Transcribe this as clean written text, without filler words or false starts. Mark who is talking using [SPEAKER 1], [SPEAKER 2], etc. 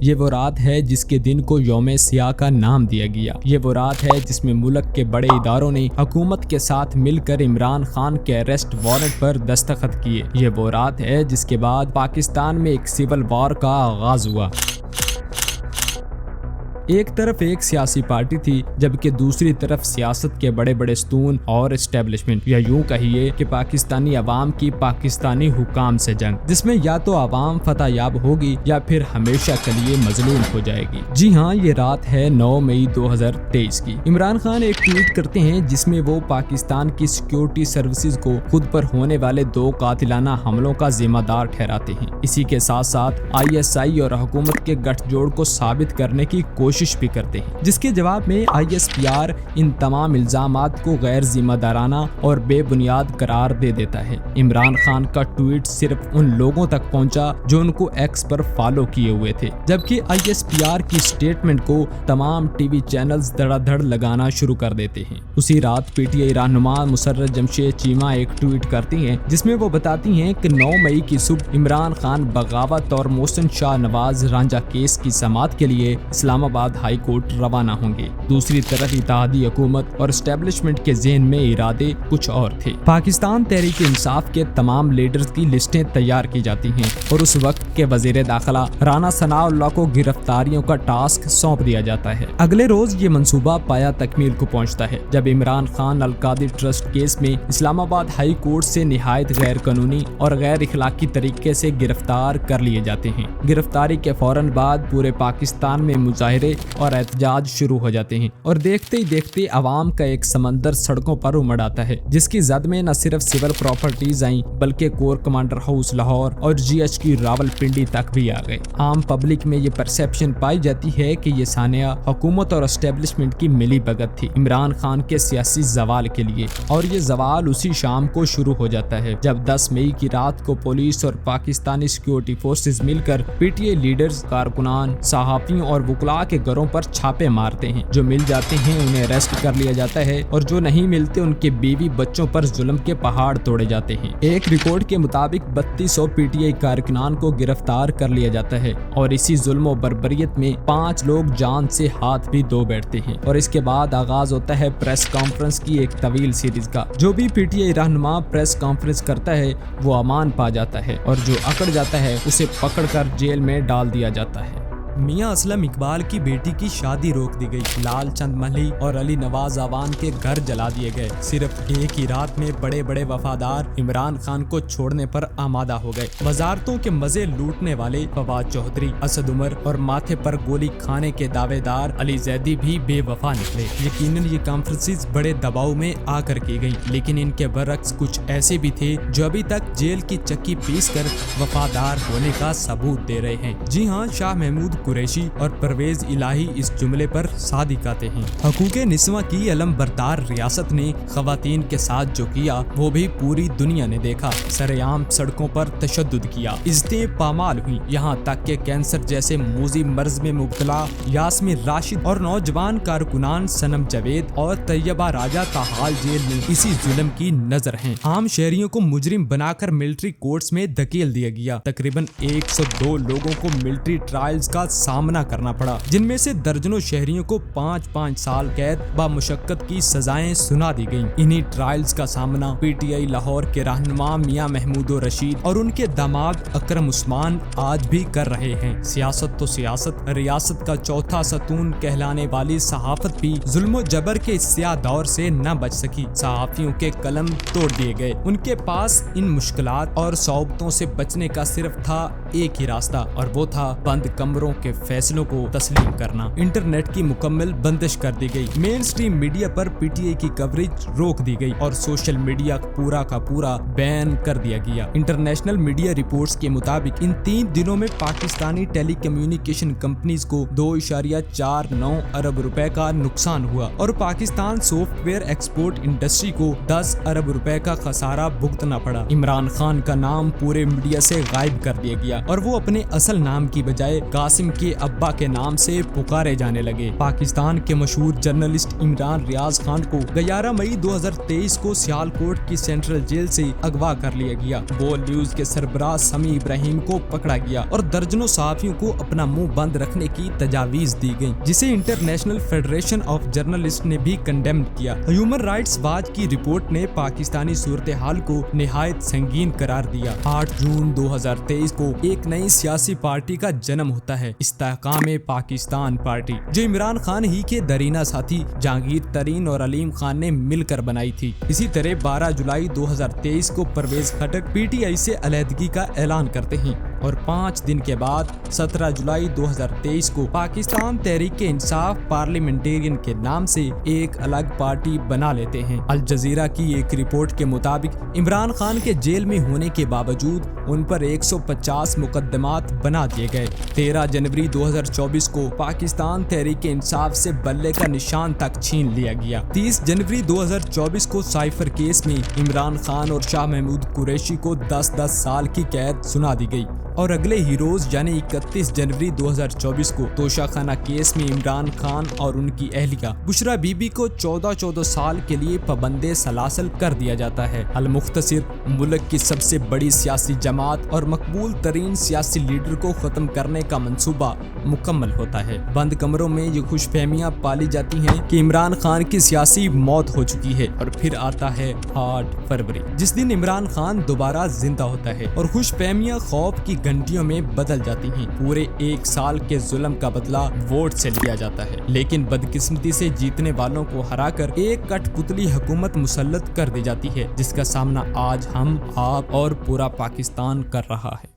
[SPEAKER 1] یہ وہ رات ہے جس کے دن کو یوم سیاہ کا نام دیا گیا۔ یہ وہ رات ہے جس میں ملک کے بڑے اداروں نے حکومت کے ساتھ مل کر عمران خان کے اریسٹ وارنٹ پر دستخط کیے۔ یہ وہ رات ہے جس کے بعد پاکستان میں ایک سول وار کا آغاز ہوا۔ ایک طرف ایک سیاسی پارٹی تھی جبکہ دوسری طرف سیاست کے بڑے بڑے ستون اور اسٹیبلشمنٹ، یا یوں کہیے کہ پاکستانی عوام کی پاکستانی حکام سے جنگ، جس میں یا تو عوام فتح یاب ہوگی یا پھر ہمیشہ کے لیے مظلوم ہو جائے گی۔ جی ہاں، یہ رات ہے 9 مئی 2023 کی۔ عمران خان ایک ٹویٹ کرتے ہیں جس میں وہ پاکستان کی سیکیورٹی سروسز کو خود پر ہونے والے 2 قاتلانہ حملوں کا ذمہ دار ٹھہراتے ہیں۔ اسی کے ساتھ ساتھ ISI اور حکومت کے گٹھ جوڑ کو ثابت کرنے کی کوشش بھی کرتے ہیں، جس کے جواب میں ISPR ان تمام الزامات کو غیر ذمہ دارانہ اور بے بنیاد قرار دے دیتا ہے۔ عمران خان کا ٹویٹ صرف ان لوگوں تک پہنچا جو ان کو ایکس پر فالو کیے ہوئے تھے، جبکہ ISPR کی سٹیٹمنٹ کو تمام ٹی وی چینلز دھڑا دھڑ لگانا شروع کر دیتے ہیں۔ اسی رات PTI رہنما مسرت جمشید چیمہ ایک ٹویٹ کرتی ہیں جس میں وہ بتاتی ہیں کہ 9 مئی کی صبح عمران خان بغاوت اور محسن شاہ نواز رانجھا کیس کی سماعت کے لیے اسلام آباد ہائی کورٹ روانہ ہوں گے۔ دوسری طرف اتحادی حکومت اور اسٹیبلشمنٹ کے ذہن میں ارادے کچھ اور تھے۔ پاکستان تحریک انصاف کے تمام لیڈرز کی لسٹیں تیار کی جاتی ہیں اور اس وقت کے وزیر داخلہ رانا ثناء اللہ کو گرفتاریوں کا ٹاسک سونپ دیا جاتا ہے۔ اگلے روز یہ منصوبہ پایا تکمیل کو پہنچتا ہے جب عمران خان القادری ٹرسٹ کیس میں اسلام آباد ہائی کورٹ سے نہایت غیر قانونی اور غیر اخلاقی طریقے سے گرفتار کر لیے جاتے ہیں۔ گرفتاری کے فوراً بعد پورے پاکستان میں مظاہرے اور احتجاج شروع ہو جاتے ہیں اور دیکھتے ہی دیکھتے عوام کا ایک سمندر سڑکوں پر امڑ آتا ہے، جس کی زد میں نہ صرف سول پراپرٹیز آئیں بلکہ کور کمانڈر ہاؤس لاہور اور GH کی راولپنڈی تک بھی آ گئے۔ عام پبلک میں یہ پرسیپشن پائی جاتی ہے کہ یہ سانحہ حکومت اور اسٹیبلشمنٹ کی ملی بھگت تھی عمران خان کے سیاسی زوال کے لیے، اور یہ زوال اسی شام کو شروع ہو جاتا ہے جب 10 مئی کی رات کو پولیس اور پاکستانی سیکیورٹی فورسز مل کر PTI لیڈرز، کارکنان، صحافیوں اور وکلاء کے گھروں پر چھاپے مارتے ہیں۔ جو مل جاتے ہیں انہیں اریسٹ کر لیا جاتا ہے اور جو نہیں ملتے ان کے بیوی بچوں پر ظلم کے پہاڑ توڑے جاتے ہیں۔ ایک رپورٹ کے مطابق 3200 PTI کارکنان کو گرفتار کر لیا جاتا ہے اور اسی ظلم و بربریت میں 5 لوگ جان سے ہاتھ بھی دھو بیٹھتے ہیں، اور اس کے بعد آغاز ہوتا ہے پریس کانفرنس کی ایک طویل سیریز کا۔ جو بھی PTI رہنما پریس کانفرنس کرتا ہے وہ امان پا جاتا ہے اور جو اکڑ جاتا ہے اسے پکڑ کر جیل میں ڈال دیا جاتا ہے۔ میاں اسلم اقبال کی بیٹی کی شادی روک دی گئی، لال چند ملھی اور علی نواز آوان کے گھر جلا دیے گئے۔ صرف ایک ہی رات میں بڑے بڑے وفادار عمران خان کو چھوڑنے پر آمادہ ہو گئے۔ وزارتوں کے مزے لوٹنے والے فواد چودھری، اسد عمر اور ماتھے پر گولی کھانے کے دعوے دار علی زیدی بھی بے وفا نکلے۔ یقیناً یہ کانفرنسز بڑے دباؤ میں آ کر کی گئی، لیکن ان کے برعکس کچھ ایسے بھی تھے جو ابھی تک جیل کی چکی پیس کر وفادار ہونے کا ثبوت دے رہے ہیں۔ جی ہاں، شاہ محمود قریشی اور پرویز الہی اس جملے پر صادق آتے ہیں۔ حقوق نسواں کی علم بردار ریاست نے خواتین کے ساتھ جو کیا وہ بھی پوری دنیا نے دیکھا۔ سرعام سڑکوں پر تشدد کیا، عزتیں پامال ہوئی، یہاں تک کہ کینسر جیسے موذی مرض میں مبتلا یاسمین راشد اور نوجوان کارکنان صنم جاوید اور طیبہ راجہ تاحال جیل میں اسی ظلم کی نظر ہیں۔ عام شہریوں کو مجرم بنا کر ملٹری کورٹس میں دھکیل دیا گیا۔ تقریباً 102 لوگوں کو ملٹری ٹرائلز کا سامنا کرنا پڑا، جن میں سے درجنوں شہریوں کو 5 سال قید بامشقت کی سزائیں سنا دی گئیں۔ انہی ٹرائلز کا سامنا PTI لاہور کے رہنما میاں محمود رشید اور ان کے داماد اکرم عثمان آج بھی کر رہے ہیں۔ سیاست تو سیاست، ریاست کا چوتھا ستون کہلانے والی صحافت بھی ظلم و جبر کے اس سیاہ دور سے نہ بچ سکی۔ صحافیوں کے قلم توڑ دیے گئے۔ ان کے پاس ان مشکلات اور صعوبتوں سے بچنے کا صرف تھا ایک ہی راستہ، اور وہ تھا بند کمروں کے فیصلوں کو تسلیم کرنا۔ انٹرنیٹ کی مکمل بندش کر دی گئی، مین سٹریم میڈیا پر PTI کی کوریج روک دی گئی اور سوشل میڈیا پورا کا پورا بین کر دیا گیا۔ انٹرنیشنل میڈیا رپورٹس کے مطابق ان 3 دنوں میں پاکستانی ٹیلی کمیونیکیشن کمپنیز کو 2.49 ارب روپے کا نقصان ہوا اور Pakistan soft where export industry کو 10 ارب روپے کا خسارہ بھگتنا پڑا۔ عمران خان کا نام پورے میڈیا سے غائب کر دیا گیا اور وہ اپنے اصل نام کی بجائے قاسم قاسم کے ابا کے نام سے پکارے جانے لگے۔ پاکستان کے مشہور جرنلسٹ عمران ریاض خان کو 11 مئی 2023 کو سیالکوٹ کی سینٹرل جیل سے اغوا کر لیا گیا۔ بول نیوز کے سربراہ سمیع ابراہیم کو پکڑا گیا اور درجنوں صحافیوں کو اپنا منہ بند رکھنے کی تجاویز دی گئی، جسے انٹرنیشنل فیڈریشن آف جرنلسٹ نے بھی کنڈیم کیا۔ ہیومن رائٹس واچ کی رپورٹ نے پاکستانی صورتحال کو نہایت سنگین قرار دیا۔ 8 جون 2023 کو ایک نئی سیاسی پارٹی کا جنم ہوتا ہے، استحکام پاکستان پارٹی، جو عمران خان ہی کے درینہ ساتھی جہانگیر ترین اور علیم خان نے مل کر بنائی تھی۔ اسی طرح 12 جولائی 2023 کو Pervez Khattak P T I سے علیحدگی کا اعلان کرتے ہیں اور 5 دن کے بعد 17 جولائی 2023 کو پاکستان تحریک انصاف پارلیمنٹیرین کے نام سے ایک الگ پارٹی بنا لیتے ہیں۔ الجزیرہ کی ایک رپورٹ کے مطابق عمران خان کے جیل میں ہونے کے باوجود ان پر 150 مقدمات بنا دیے گئے۔ 13 جنوری 2024 کو پاکستان تحریک انصاف سے بلے کا نشان تک چھین لیا گیا۔ 30 جنوری 2024 کو سائفر کیس میں عمران خان اور شاہ محمود قریشی کو 10 سال کی قید سنا دی گئی، اور اگلے ہی روز یعنی 31 جنوری 2024 کو توشہ خانہ کیس میں عمران خان اور ان کی اہلیہ بشرا بی بی کو 14 سال کے لیے پابند سلاسل کر دیا جاتا ہے۔ المختصر، ملک کی سب سے بڑی سیاسی جماعت اور مقبول ترین سیاسی لیڈر کو ختم کرنے کا منصوبہ مکمل ہوتا ہے۔ بند کمروں میں یہ خوش فہمیاں پالی جاتی ہیں کہ عمران خان کی سیاسی موت ہو چکی ہے، اور پھر آتا ہے 8 فروری، جس دن عمران خان دوبارہ زندہ ہوتا ہے، اور خوش فہمیاں خوف کی گھنٹیوں میں بدل جاتی ہیں۔ پورے 1 سال کے ظلم کا بدلہ ووٹ سے لیا جاتا ہے، لیکن بدقسمتی سے جیتنے والوں کو ہرا کر ایک کٹ پتلی حکومت مسلط کر دی جاتی ہے، جس کا سامنا آج ہم، آپ اور پورا پاکستان کر رہا ہے۔